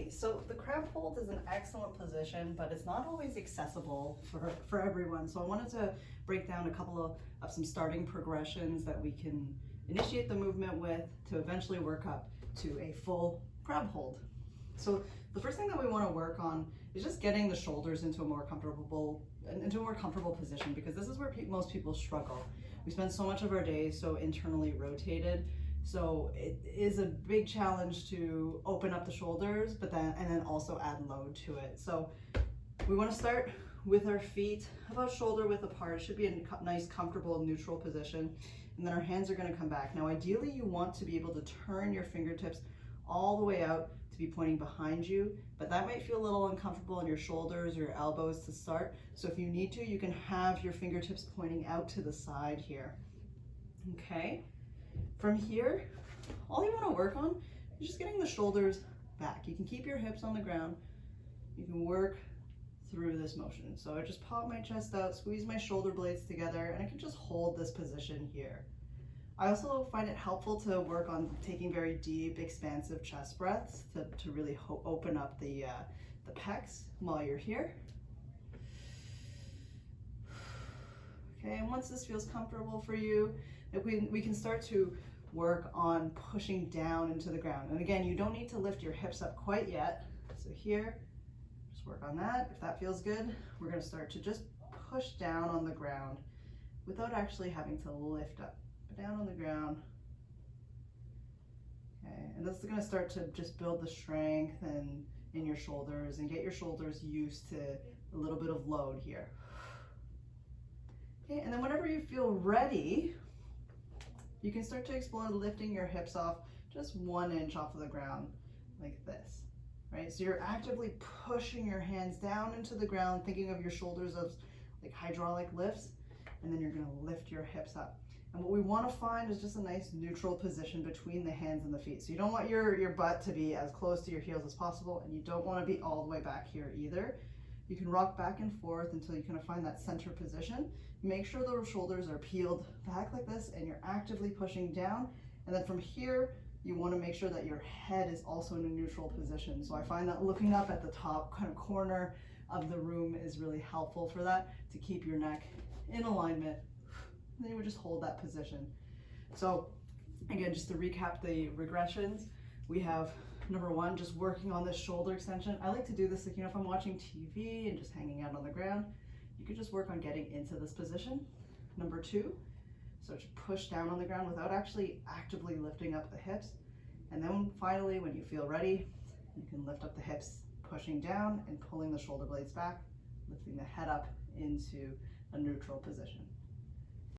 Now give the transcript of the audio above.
Okay, so the crab hold is an excellent position, but it's not always accessible for everyone. So I wanted to break down a couple of some starting progressions that we can initiate the movement with to eventually work up to a full crab hold. So the first thing that we want to work on is just getting the shoulders into a more comfortable position, because this is where most people struggle. We spend so much of our day so internally rotated. So it is a big challenge to open up the shoulders, but then also add load to it. So we want to start with our feet about shoulder width apart. It should be a nice, comfortable, neutral position. And then our hands are going to come back. Now, ideally, you want to be able to turn your fingertips all the way out to be pointing behind you, but that might feel a little uncomfortable in your shoulders or your elbows to start. So if you need to, you can have your fingertips pointing out to the side here. Okay. From here, all you want to work on is just getting the shoulders back. You can keep your hips on the ground. You can work through this motion. So I just pop my chest out, squeeze my shoulder blades together, and I can just hold this position here. I also find it helpful to work on taking very deep, expansive chest breaths to really open up the pecs while you're here. Okay, and once this feels comfortable for you, we can start to work on pushing down into the ground. And again, you don't need to lift your hips up quite yet. So here, just work on that. If that feels good, we're going to start to just push down on the ground without actually having to lift up. But down on the ground. Okay, and this is going to start to just build the strength in your shoulders and get your shoulders used to a little bit of load here. Okay, and then whenever you feel ready, you can start to explore lifting your hips off just 1 inch off of the ground like this, right? So you're actively pushing your hands down into the ground, thinking of your shoulders as like hydraulic lifts, and then you're gonna lift your hips up. And what we wanna find is just a nice neutral position between the hands and the feet. So you don't want your butt to be as close to your heels as possible, and you don't wanna be all the way back here either. You can rock back and forth until you kind of find that center position. Make sure the shoulders are peeled back like this and you're actively pushing down. And then from here, you want to make sure that your head is also in a neutral position. So I find that looking up at the top kind of corner of the room is really helpful for that, to keep your neck in alignment. And then you would just hold that position. So again, just to recap the regressions, we have number 1, just working on this shoulder extension. I like to do this, like, if I'm watching TV and just hanging out on the ground, you could just work on getting into this position. Number 2, so to push down on the ground without actually actively lifting up the hips. And then finally, when you feel ready, you can lift up the hips, pushing down and pulling the shoulder blades back, lifting the head up into a neutral position.